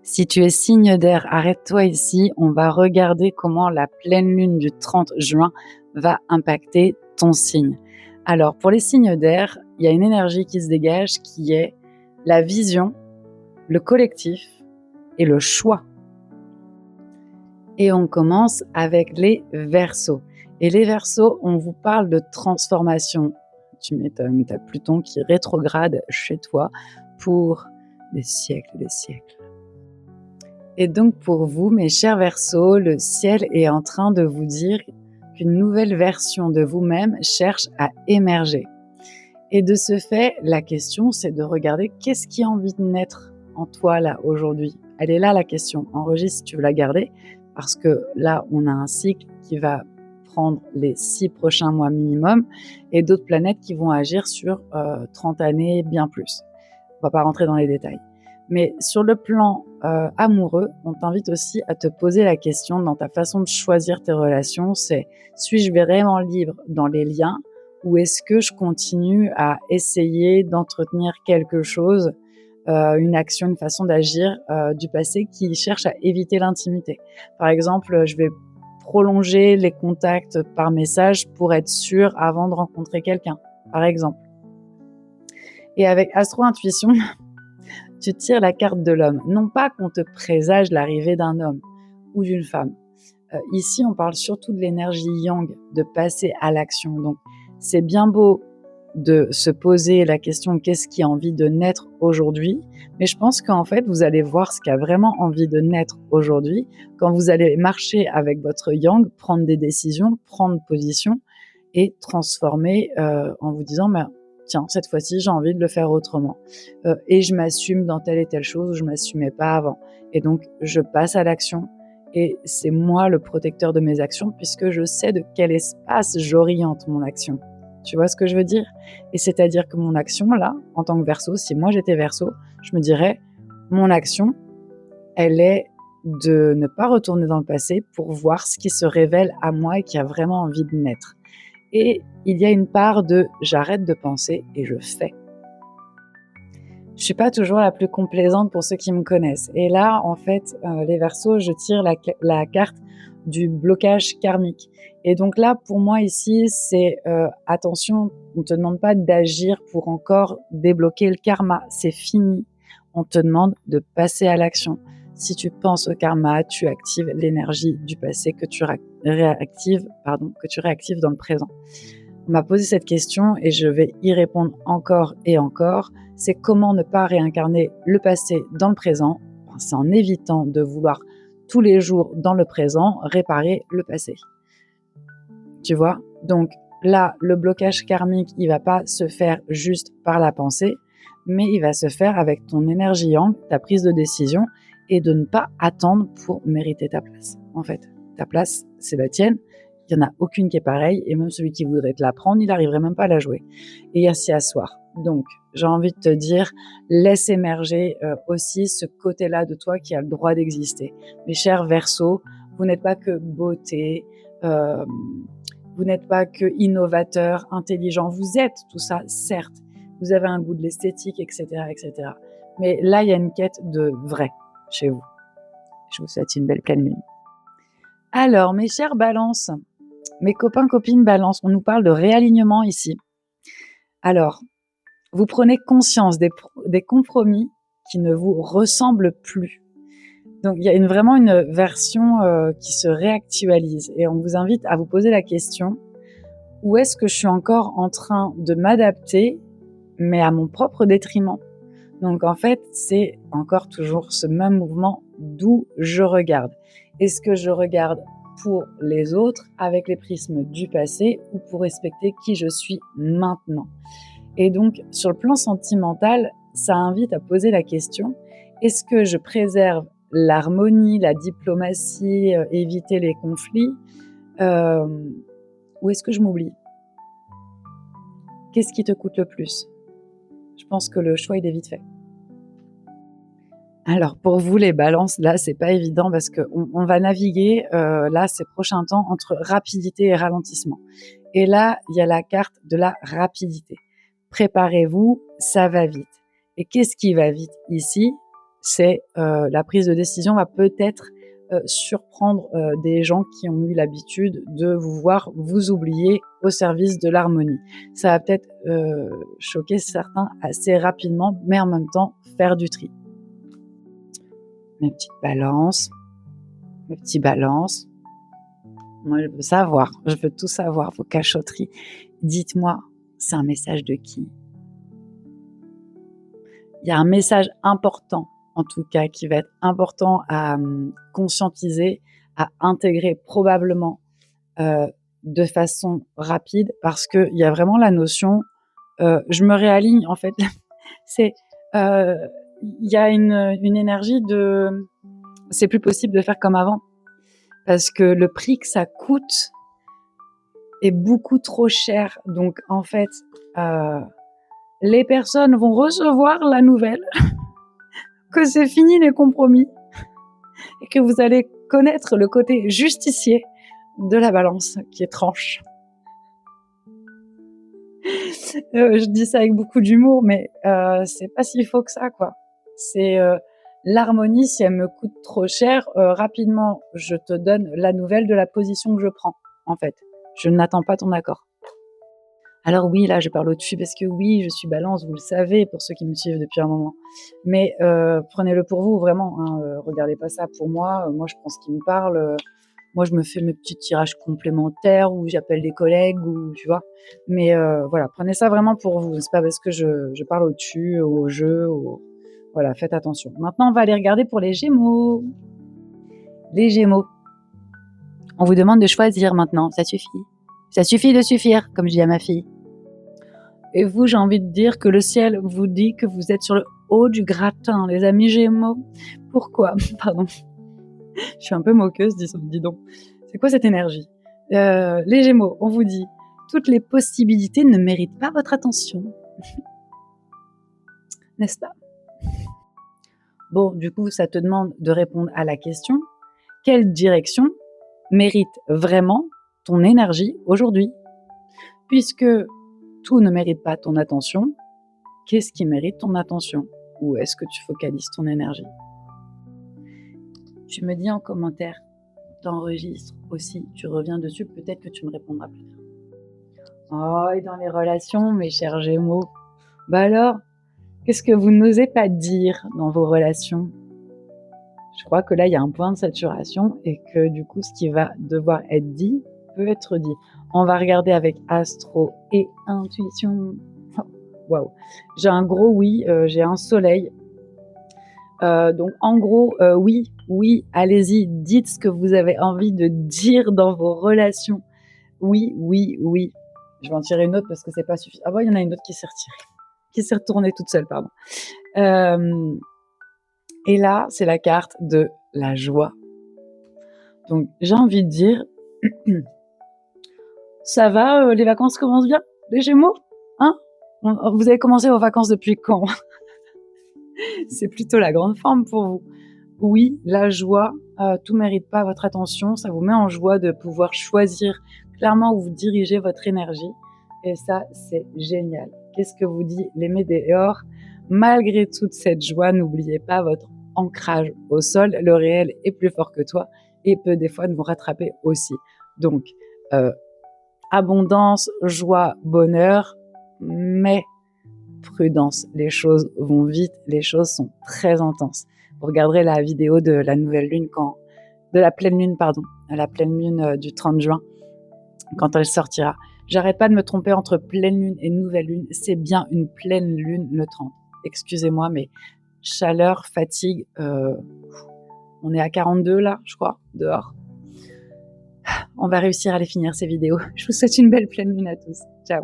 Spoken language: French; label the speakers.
Speaker 1: Si tu es signe d'air, arrête-toi ici, on va regarder comment la pleine lune du 30 juin va impacter ton signe. Alors, pour les signes d'air, il y a une énergie qui se dégage qui est la vision, le collectif et le choix. Et on commence avec les Verseaux. Et les Verseaux, on vous parle de transformation. Tu m'étonnes, tu as Pluton qui rétrograde chez toi pour des siècles et des siècles. Et donc pour vous, mes chers Verseaux, le ciel est en train de vous dire qu'une nouvelle version de vous-même cherche à émerger. Et de ce fait, la question, c'est de regarder qu'est-ce qui a envie de naître en toi là aujourd'hui. Elle est là la question. Enregistre si tu veux la garder, parce que là, on a un cycle qui va prendre les 6 prochains mois minimum et d'autres planètes qui vont agir sur 30 années, bien plus. On va pas rentrer dans les détails. Mais sur le plan amoureux, on t'invite aussi à te poser la question dans ta façon de choisir tes relations, c'est suis-je vraiment libre dans les liens ou est-ce que je continue à essayer d'entretenir quelque chose, une action, une façon d'agir du passé qui cherche à éviter l'intimité. Par exemple, je vais prolonger les contacts par message pour être sûre avant de rencontrer quelqu'un, par exemple. Et avec Astro Intuition, tu tires la carte de l'homme. Non pas qu'on te présage l'arrivée d'un homme ou d'une femme. Ici, on parle surtout de l'énergie yang, de passer à l'action. Donc, c'est bien beau de se poser la question qu'est-ce qui a envie de naître aujourd'hui, mais je pense qu'en fait, vous allez voir ce qui a vraiment envie de naître aujourd'hui quand vous allez marcher avec votre yang, prendre des décisions, prendre position et transformer en vous disant tiens, cette fois-ci, j'ai envie de le faire autrement. Et je m'assume dans telle et telle chose où je ne m'assumais pas avant. Et donc, je passe à l'action. Et c'est moi le protecteur de mes actions puisque je sais de quel espace j'oriente mon action. Tu vois ce que je veux dire? Et c'est-à-dire que mon action, là, en tant que Verseau, si moi j'étais Verseau, je me dirais, mon action, elle est de ne pas retourner dans le passé pour voir ce qui se révèle à moi et qui a vraiment envie de naître. Et il y a une part de j'arrête de penser et je fais. Je suis pas toujours la plus complaisante pour ceux qui me connaissent. Et là, en fait, les Verseaux, je tire la carte du blocage karmique. Et donc là, pour moi ici, c'est attention, on te demande pas d'agir pour encore débloquer le karma. C'est fini. On te demande de passer à l'action. Si tu penses au karma, tu actives l'énergie du passé que tu réactives dans le présent. On m'a posé cette question et je vais y répondre encore et encore. C'est comment ne pas réincarner le passé dans le présent. C'est en évitant de vouloir tous les jours dans le présent réparer le passé. Tu vois? Donc là, le blocage karmique, il va pas se faire juste par la pensée, mais il va se faire avec ton énergie yang, ta prise de décision et de ne pas attendre pour mériter ta place. En fait, ta place, c'est la tienne. Il n'y en a aucune qui est pareille et même celui qui voudrait te la prendre, il n'arriverait même pas à la jouer et à s'y asseoir. Donc, j'ai envie de te dire, laisse émerger aussi ce côté-là de toi qui a le droit d'exister. Mes chers Verseaux, vous n'êtes pas que beauté, vous n'êtes pas que innovateur, intelligent. Vous êtes tout ça, certes. Vous avez un goût de l'esthétique, etc., etc. Mais là, il y a une quête de vrai chez vous. Je vous souhaite une belle pleine lune. Alors, mes chers balances, mes copains, copines balance, on nous parle de réalignement ici. Alors, vous prenez conscience des compromis qui ne vous ressemblent plus. Donc, il y a vraiment une version qui se réactualise et on vous invite à vous poser la question, où est-ce que je suis encore en train de m'adapter, mais à mon propre détriment? Donc, en fait, c'est encore toujours ce même mouvement d'où je regarde. Est-ce que je regarde pour les autres avec les prismes du passé ou pour respecter qui je suis maintenant? Et donc, sur le plan sentimental, ça invite à poser la question, est-ce que je préserve l'harmonie, la diplomatie, éviter les conflits, ou est-ce que je m'oublie? Qu'est-ce qui te coûte le plus? Je pense que le choix, il est vite fait. Alors, pour vous, les balances, là, c'est pas évident parce qu'on va naviguer, là, ces prochains temps, entre rapidité et ralentissement. Et là, il y a la carte de la rapidité. Préparez-vous, ça va vite. Et qu'est-ce qui va vite ici? c'est la prise de décision va peut-être surprendre des gens qui ont eu l'habitude de vous voir vous oublier au service de l'harmonie. Ça va peut-être choquer certains assez rapidement, mais en même temps faire du tri. Mes petites balances, mes petits balances. Moi, je veux tout savoir, vos cachotteries. Dites-moi, c'est un message de qui? Il y a un message important, en tout cas, qui va être important à conscientiser, à intégrer probablement de façon rapide, parce qu'il y a vraiment la notion, je me réaligne, en fait. C'est, il y a une énergie de, c'est plus possible de faire comme avant, parce que le prix que ça coûte est beaucoup trop cher. Donc, en fait, les personnes vont recevoir la nouvelle que c'est fini les compromis et que vous allez connaître le côté justicier de la balance qui est tranche. Je dis ça avec beaucoup d'humour, mais c'est pas si faux que ça, quoi. C'est l'harmonie, si elle me coûte trop cher, rapidement, je te donne la nouvelle de la position que je prends, en fait. Je n'attends pas ton accord. Alors oui, là, je parle au-dessus parce que oui, je suis balance, vous le savez, pour ceux qui me suivent depuis un moment. Mais prenez-le pour vous, vraiment. Regardez pas ça pour moi. Moi, je prends ce qui me parle. Moi, je me fais mes petits tirages complémentaires ou j'appelle des collègues ou tu vois. Mais voilà, prenez ça vraiment pour vous. C'est pas parce que je parle au-dessus, au jeu. Voilà, faites attention. Maintenant, on va aller regarder pour les Gémeaux. Les Gémeaux. On vous demande de choisir maintenant. Ça suffit. Ça suffit de suffire, comme je dis à ma fille. Et vous, j'ai envie de dire que le ciel vous dit que vous êtes sur le haut du gratin, les amis Gémeaux. Pourquoi? Pardon. Je suis un peu moqueuse, dis donc. C'est quoi cette énergie? Les Gémeaux, on vous dit, toutes les possibilités ne méritent pas votre attention. N'est-ce pas? Bon, du coup, ça te demande de répondre à la question, quelle direction mérite vraiment ton énergie aujourd'hui? Puisque tout ne mérite pas ton attention, qu'est-ce qui mérite ton attention? Où est-ce que tu focalises ton énergie? Tu me dis en commentaire, t'enregistres aussi, tu reviens dessus, peut-être que tu me répondras plus tard. Oh, et dans les relations, mes chers Gémeaux, bah alors, qu'est-ce que vous n'osez pas dire dans vos relations? Je crois que là, il y a un point de saturation et que du coup, ce qui va devoir être dit peut être dit. On va regarder avec astro et intuition. Waouh, j'ai un gros oui, j'ai un soleil. Donc en gros, oui, allez-y, dites ce que vous avez envie de dire dans vos relations. Oui. Je vais en tirer une autre parce que c'est pas suffisant. Ah bon, il y en a une autre qui s'est retirée, qui s'est retournée toute seule, pardon. Et là, c'est la carte de la joie. Donc j'ai envie de dire, ça va, les vacances commencent bien, les Gémeaux, hein? Vous avez commencé vos vacances depuis quand? C'est plutôt la grande forme pour vous. Oui, la joie, tout mérite pas votre attention. Ça vous met en joie de pouvoir choisir clairement où vous dirigez votre énergie. Et ça, c'est génial. Qu'est-ce que vous dit les météores? Malgré toute cette joie, n'oubliez pas votre ancrage au sol. Le réel est plus fort que toi et peut des fois nous rattraper aussi. Donc, abondance, joie, bonheur, mais prudence. Les choses vont vite, les choses sont très intenses. Vous regarderez la vidéo de la nouvelle lune de la pleine lune du 30 juin, quand elle sortira. J'arrête pas de me tromper entre pleine lune et nouvelle lune. C'est bien une pleine lune le 30. Excusez-moi, mais chaleur, fatigue, on est à 42 là, je crois, dehors. On va réussir à les finir ces vidéos. Je vous souhaite une belle pleine lune à tous. Ciao.